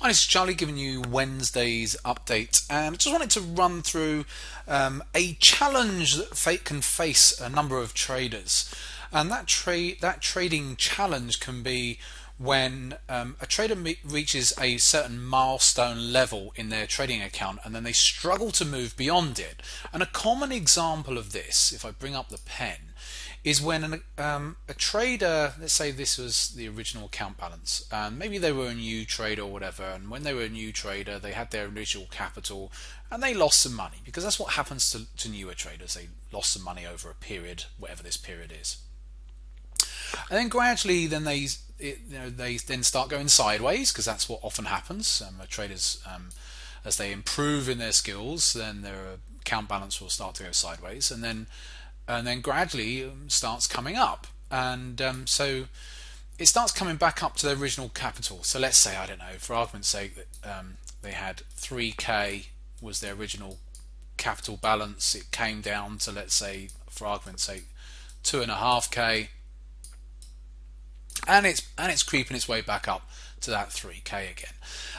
Hi, this is Charlie giving you Wednesday's update, and I just wanted to run through a challenge that can face a number of traders, and that trading challenge can be when a trader reaches a certain milestone level in their trading account and then they struggle to move beyond it. And a common example of this, if I bring up the pen, is when a trader, let's say this was the original account balance, and maybe they were a new trader or whatever, and when they were a new trader they had their initial capital and they lost some money, because that's what happens to newer traders. They lost some money over a period, whatever this period is, and then gradually then they then start going sideways, because that's what often happens. Traders, as they improve in their skills, then their account balance will start to go sideways, and then gradually starts coming up, and so it starts coming back up to their original capital. So let's say, I don't know, for argument's sake, that they had 3k was their original capital balance. It came down to, let's say, for argument's sake, 2.5k, and it's creeping its way back up to that 3k again.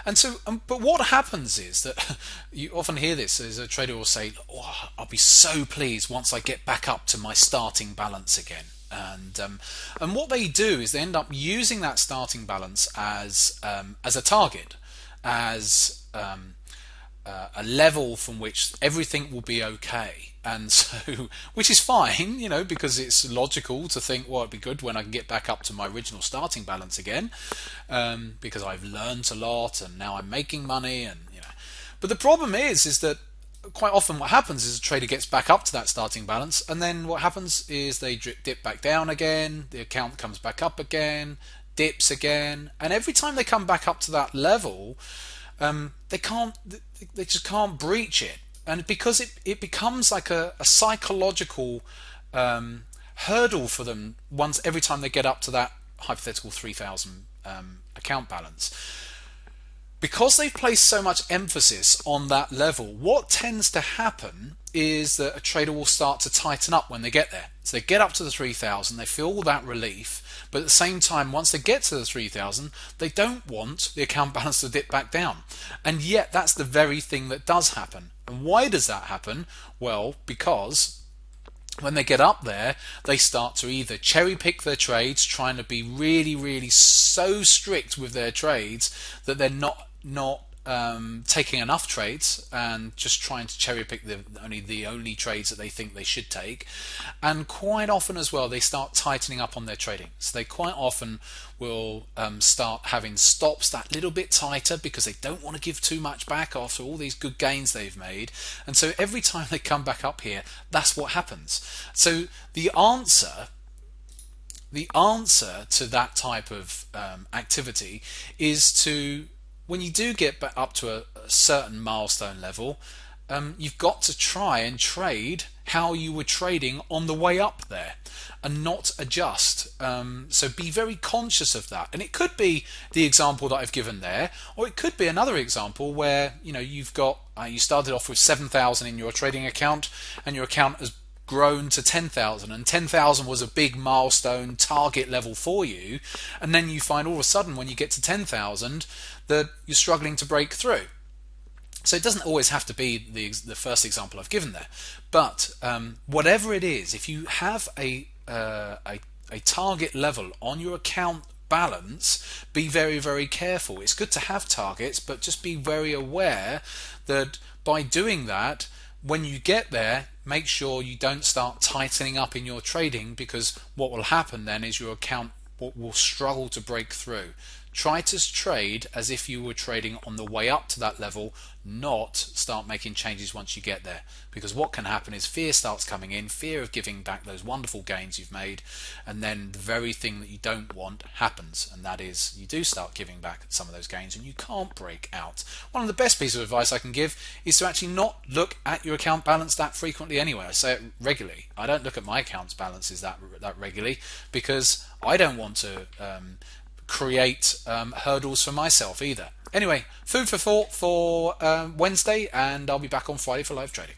And so, but what happens is that you often hear this as a trader will say, oh, I'll be so pleased once I get back up to my starting balance again. And what they do is they end up using that starting balance as a target, as a level from which everything will be okay. And so, which is fine, because it's logical to think, well, it'd be good when I can get back up to my original starting balance again, because I've learned a lot and now I'm making money, and But the problem is that quite often what happens is a trader gets back up to that starting balance, and then what happens is they dip back down again, the account comes back up again, dips again, and every time they come back up to that level, they just can't breach it. And because it becomes like a psychological hurdle for them every time they get up to that hypothetical 3,000 account balance. Because they've placed so much emphasis on that level, what tends to happen is that a trader will start to tighten up when they get there. So they get up to the 3,000, they feel all that relief, but at the same time, once they get to the 3,000, they don't want the account balance to dip back down. And yet that's the very thing that does happen. And why does that happen? Well, because when they get up there, they start to either cherry pick their trades, trying to be really, really so strict with their trades that they're not taking enough trades and just trying to cherry pick the only trades that they think they should take. And quite often as well, they start tightening up on their trading. So they quite often will start having stops that little bit tighter, because they don't want to give too much back after all these good gains they've made. And so every time they come back up here, that's what happens. So the answer to that type of activity is to, when you do get back up to a certain milestone level, you've got to try and trade how you were trading on the way up there and not adjust. So be very conscious of that. And it could be the example that I've given there, or it could be another example where you've got you started off with 7,000 in your trading account, and your account has grown to 10,000, and 10,000 was a big milestone target level for you, and then you find all of a sudden when you get to 10,000 that you're struggling to break through. So it doesn't always have to be the first example I've given there, but whatever it is, if you have a target level on your account balance, be very, very careful. It's good to have targets, but just be very aware that by doing that, when you get there, make sure you don't start tightening up in your trading, because what will happen then is your account will struggle to break through. Try to trade as if you were trading on the way up to that level, not start making changes once you get there, because what can happen is fear starts coming in, fear of giving back those wonderful gains you've made, and then the very thing that you don't want happens, and that is you do start giving back some of those gains and you can't break out. One of the best pieces of advice I can give is to actually not look at your account balance that frequently anyway. I say it regularly. I don't look at my account balances that regularly, because I don't want to create hurdles for myself either. Anyway, food for thought for Wednesday, and I'll be back on Friday for live trading.